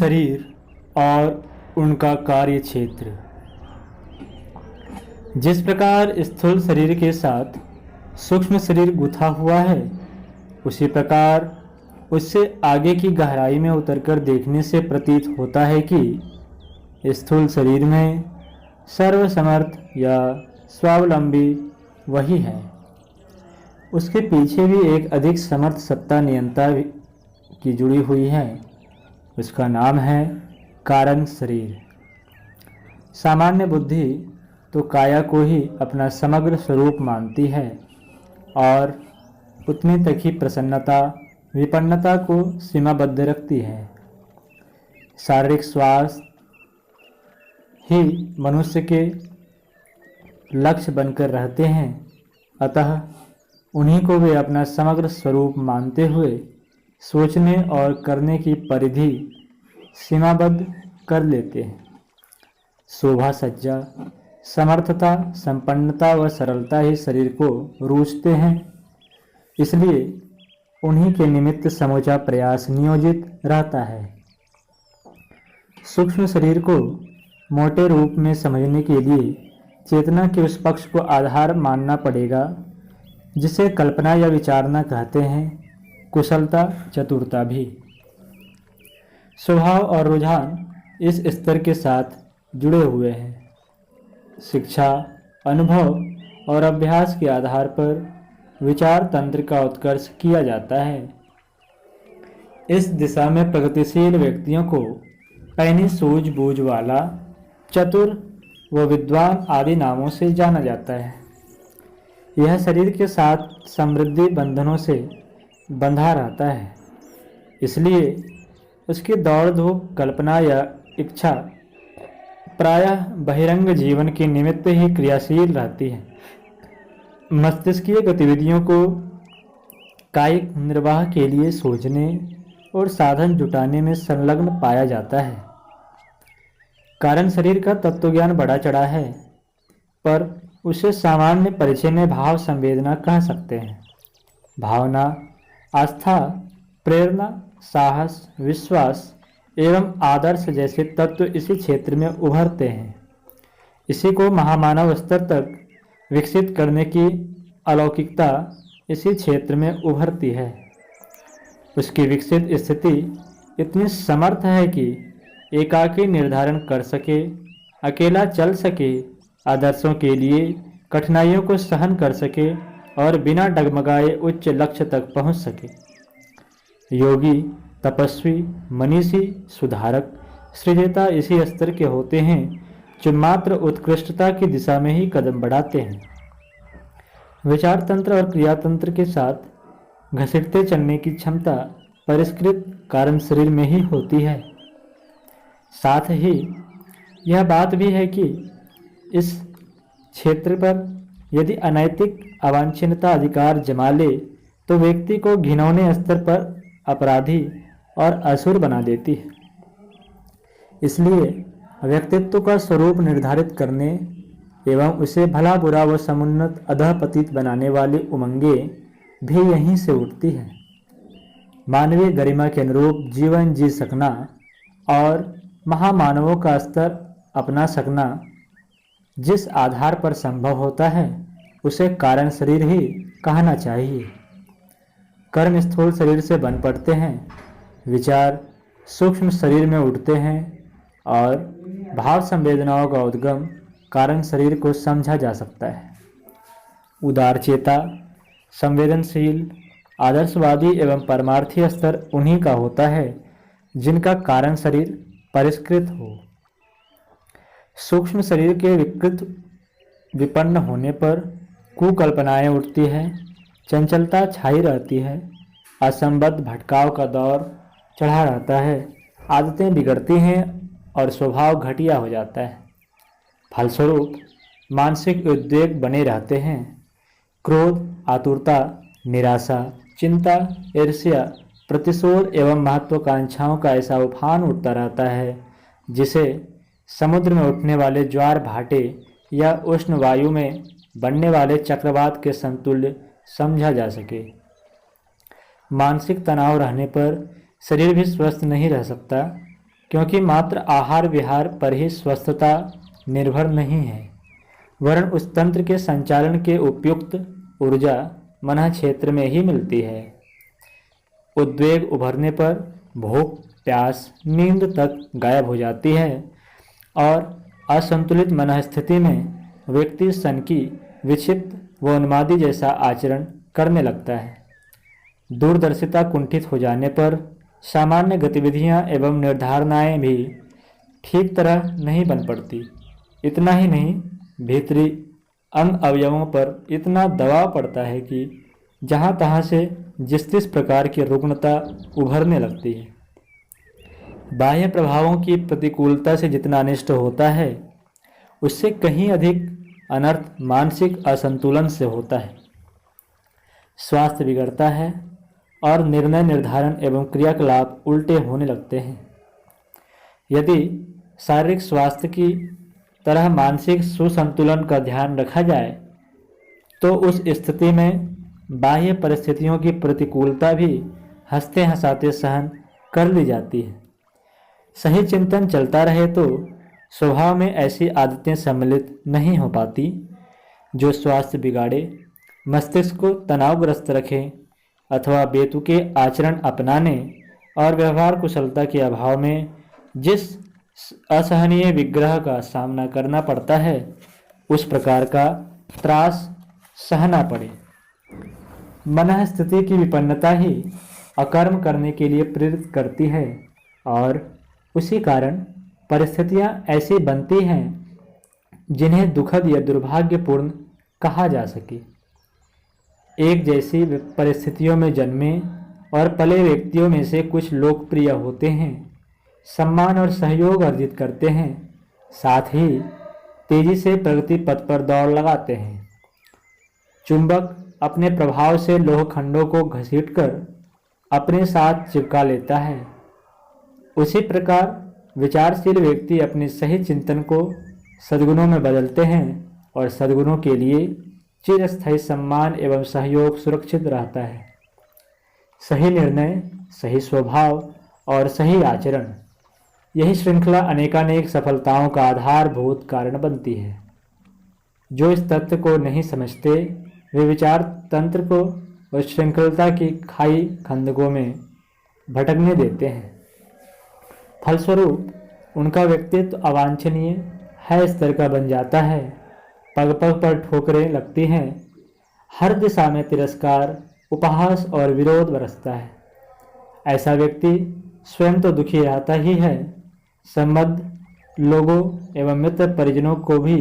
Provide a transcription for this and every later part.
शरीर और उनका कार्य क्षेत्र। जिस प्रकार स्थूल शरीर के साथ सूक्ष्म शरीर गुथा हुआ है, उसी प्रकार उससे आगे की गहराई में उतरकर देखने से प्रतीत होता है कि स्थूल शरीर में सर्वसमर्थ या स्वावलंबी वही है। उसके पीछे भी एक अधिक समर्थ सत्ता नियंता की जुड़ी हुई है। उसका नाम है कारण शरीर। सामान्य बुद्धि तो काया को ही अपना समग्र स्वरूप मानती है और उतनी तक ही प्रसन्नता विपन्नता को सीमाबद्ध रखती है। शारीरिक स्वास्थ्य ही मनुष्य के लक्ष्य बनकर रहते हैं, अतः उन्हीं को वे अपना समग्र स्वरूप मानते हुए सोचने और करने की परिधि सीमाबद्ध कर लेते हैं। शोभा सज्जा, समर्थता, संपन्नता व सरलता ही शरीर को रूचते हैं, इसलिए उन्हीं के निमित्त समूचा प्रयास नियोजित रहता है। सूक्ष्म शरीर को मोटे रूप में समझने के लिए चेतना के उस पक्ष को आधार मानना पड़ेगा जिसे कल्पना या विचारना कहते हैं, कुशलता, चतुरता भी। स्वभाव और रुझान इस स्तर के साथ जुड़े हुए हैं। शिक्षा, अनुभव और अभ्यास के आधार पर विचार तंत्र का उत्कर्ष किया जाता है। इस दिशा में प्रगतिशील व्यक्तियों को पैनी सूझबूझ वाला, चतुर व विद्वान आदि नामों से जाना जाता है। यह शरीर के साथ समृद्धि बंधनों से बंधा रहता है, इसलिए उसकी दौड़ धूप, कल्पना या इच्छा प्रायः बहिरंग जीवन के निमित्त ही क्रियाशील रहती है। मस्तिष्कीय गतिविधियों को कायिक निर्वाह के लिए सोचने और साधन जुटाने में संलग्न पाया जाता है। कारण शरीर का तत्वज्ञान बढ़ा चढ़ा है, पर उसे सामान्य परिचय में भाव संवेदना कह सकते हैं। भावना, आस्था, प्रेरणा, साहस, विश्वास एवं आदर्श जैसे तत्व इसी क्षेत्र में उभरते हैं। इसी को महामानव स्तर तक विकसित करने की अलौकिकता इसी क्षेत्र में उभरती है। उसकी विकसित स्थिति इतनी समर्थ है कि एकाकी निर्धारण कर सके, अकेला चल सके, आदर्शों के लिए कठिनाइयों को सहन कर सके और बिना डगमगाए उच्च लक्ष्य तक पहुंच सके। योगी, तपस्वी, मनीषी, सुधारक, सृजता इसी स्तर के होते हैं जो मात्र उत्कृष्टता की दिशा में ही कदम बढ़ाते हैं। विचार तंत्र और क्रिया तंत्र के साथ घसीटते चलने की क्षमता परिष्कृत कारण शरीर में ही होती है। साथ ही यह बात भी है कि इस क्षेत्र पर यदि अनैतिक अवांछनीयता अधिकार जमा ले तो व्यक्ति को घिनौने स्तर पर अपराधी और असुर बना देती है। इसलिए व्यक्तित्व का स्वरूप निर्धारित करने एवं उसे भला बुरा व समुन्नत अधःपतित बनाने वाली उमंगें भी यहीं से उठती है। मानवीय गरिमा के अनुरूप जीवन जी सकना और महामानवों का स्तर अपना सकना जिस आधार पर संभव होता है, उसे कारण शरीर ही कहना चाहिए। कर्म स्थूल शरीर से बन पड़ते हैं, विचार सूक्ष्म शरीर में उठते हैं और भाव संवेदनाओं का उद्गम कारण शरीर को समझा जा सकता है। उदारचेता, संवेदनशील, आदर्शवादी एवं परमार्थी स्तर उन्हीं का होता है जिनका कारण शरीर परिष्कृत हो। सूक्ष्म शरीर के विकृत विपन्न होने पर कुकल्पनाएं उठती हैं, चंचलता छाई रहती है, असंबद्ध भटकाव का दौर चढ़ा रहता है, आदतें बिगड़ती हैं और स्वभाव घटिया हो जाता है। फलस्वरूप मानसिक उद्वेग बने रहते हैं। क्रोध, आतुरता, निराशा, चिंता, ईर्ष्या, प्रतिशोध एवं महत्वाकांक्षाओं का ऐसा उफान उठता रहता है जिसे समुद्र में उठने वाले ज्वार भाटे या उष्ण वायु में बनने वाले चक्रवात के समतुल्य समझा जा सके। मानसिक तनाव रहने पर शरीर भी स्वस्थ नहीं रह सकता। क्योंकि मात्र आहार विहार पर ही स्वस्थता निर्भर नहीं है, वरन उस तंत्र के संचालन के उपयुक्त ऊर्जा मन क्षेत्र में ही मिलती है। उद्वेग उभरने पर भूख, प्यास, नींद तक गायब हो जाती है और असंतुलित मन स्थिति में व्यक्ति सनकी, विक्षिप्त व उन्मादी जैसा आचरण करने लगता है। दूरदर्शिता कुंठित हो जाने पर सामान्य गतिविधियां एवं निर्धारणाएं भी ठीक तरह नहीं बन पड़ती। इतना ही नहीं, भीतरी अंग अवयवों पर इतना दबाव पड़ता है कि जहां तहां से जिस प्रकार की रुग्णता उभरने लगती है। बाह्य प्रभावों की प्रतिकूलता से जितना अनिष्ट होता है, उससे कहीं अधिक अनर्थ मानसिक असंतुलन से होता है। स्वास्थ्य बिगड़ता है और निर्णय निर्धारण एवं क्रियाकलाप उल्टे होने लगते हैं। यदि शारीरिक स्वास्थ्य की तरह मानसिक सुसंतुलन का ध्यान रखा जाए तो उस स्थिति में बाह्य परिस्थितियों की प्रतिकूलता भी हंसते हंसाते सहन कर ली जाती है। सही चिंतन चलता रहे तो स्वभाव में ऐसी आदतें सम्मिलित नहीं हो पाती जो स्वास्थ्य बिगाड़े, मस्तिष्क को तनावग्रस्त रखें अथवा बेतुके आचरण अपनाने और व्यवहार कुशलता के अभाव में जिस असहनीय विग्रह का सामना करना पड़ता है, उस प्रकार का त्रास सहना पड़े। मन स्थिति की विपन्नता ही अकर्म करने के लिए प्रेरित करती है और उसी कारण परिस्थितियां ऐसी बनती हैं जिन्हें दुखद या दुर्भाग्यपूर्ण कहा जा सके। एक जैसी परिस्थितियों में जन्मे और पले व्यक्तियों में से कुछ लोकप्रिय होते हैं, सम्मान और सहयोग अर्जित करते हैं, साथ ही तेजी से प्रगति पथ पर दौड़ लगाते हैं। चुंबक अपने प्रभाव से लोहखंडों को घसीटकर अपने साथ चिपका लेता है, उसी प्रकार विचारशील व्यक्ति अपने सही चिंतन को सद्गुणों में बदलते हैं और सद्गुणों के लिए चिरस्थायी सम्मान एवं सहयोग सुरक्षित रहता है। सही निर्णय, सही स्वभाव और सही आचरण, यही श्रृंखला अनेकानेक सफलताओं का आधारभूत कारण बनती है। जो इस तथ्य को नहीं समझते वे विचार तंत्र को और श्रृंखलता की खाई खंदकों में भटकने देते हैं। फलस्वरूप उनका व्यक्तित्व अवांछनीय है स्तर का बन जाता है। पग पग पर ठोकरें लगती हैं, हर दिशा में तिरस्कार, उपहास और विरोध बरसता है। ऐसा व्यक्ति स्वयं तो दुखी रहता ही है, संबद्ध लोगों एवं मित्र परिजनों को भी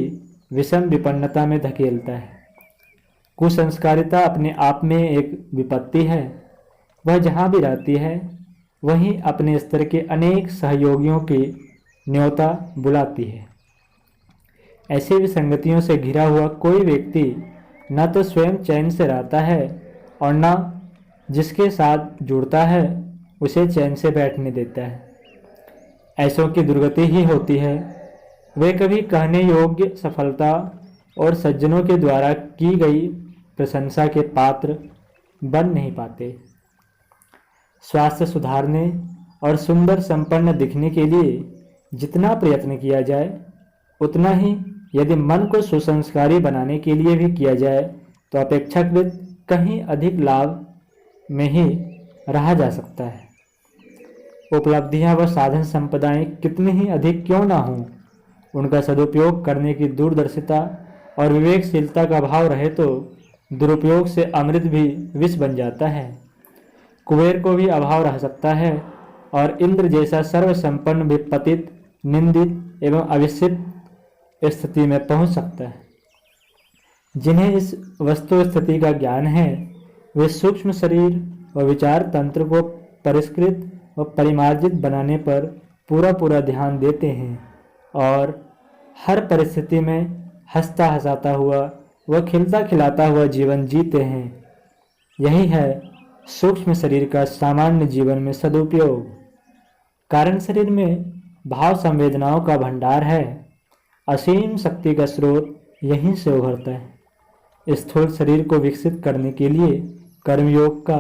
विषम विपन्नता में धकेलता है। कुसंस्कारिता अपने आप में एक विपत्ति है। वह जहाँ भी रहती है वहीं अपने स्तर के अनेक सहयोगियों की न्योता बुलाती है। ऐसी विसंगतियों से घिरा हुआ कोई व्यक्ति न तो स्वयं चैन से रहता है और न जिसके साथ जुड़ता है उसे चैन से बैठने देता है। ऐसों की दुर्गति ही होती है। वे कभी कहने योग्य सफलता और सज्जनों के द्वारा की गई प्रशंसा के पात्र बन नहीं पाते। स्वास्थ्य सुधारने और सुंदर संपन्न दिखने के लिए जितना प्रयत्न किया जाए, उतना ही यदि मन को सुसंस्कारी बनाने के लिए भी किया जाए तो अपेक्षाकृत कहीं अधिक लाभ में ही रहा जा सकता है। उपलब्धियां व साधन संपदाएं कितनी ही अधिक क्यों ना हों, उनका सदुपयोग करने की दूरदर्शिता और विवेकशीलता का भाव रहे तो दुरुपयोग से अमृत भी विष बन जाता है। कुबेर को भी अभाव रह सकता है और इंद्र जैसा सर्वसंपन्न भी पतित, निंदित एवं अविष्ट स्थिति में पहुंच सकता है। जिन्हें इस वस्तु स्थिति का ज्ञान है वे सूक्ष्म शरीर व विचार तंत्र को परिष्कृत व परिमार्जित बनाने पर पूरा ध्यान देते हैं और हर परिस्थिति में हंसता हंसाता हुआ व खिलता खिलाता हुआ जीवन जीते हैं। यही है सूक्ष्म शरीर का सामान्य जीवन में सदुपयोग। कारण शरीर में भाव संवेदनाओं का भंडार है। असीम शक्ति का स्रोत यहीं से उभरता है। स्थूल शरीर को विकसित करने के लिए कर्मयोग का,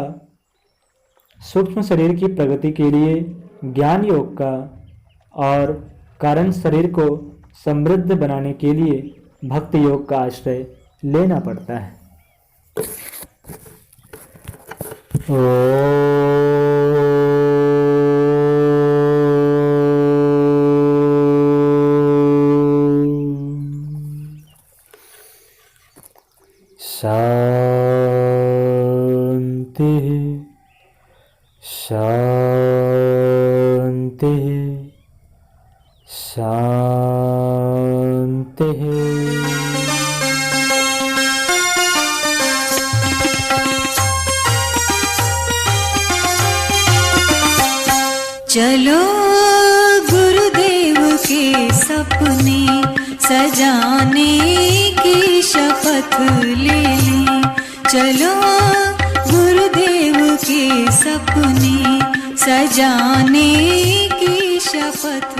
सूक्ष्म शरीर की प्रगति के लिए ज्ञान योग का, और कारण शरीर को समृद्ध बनाने के लिए भक्ति योग का आश्रय लेना पड़ता है। शांति शांति शांति। चलो गुरुदेव के सपने सजाने की शपथ ले लें। चलो गुरुदेव के सपने सजाने की शपथ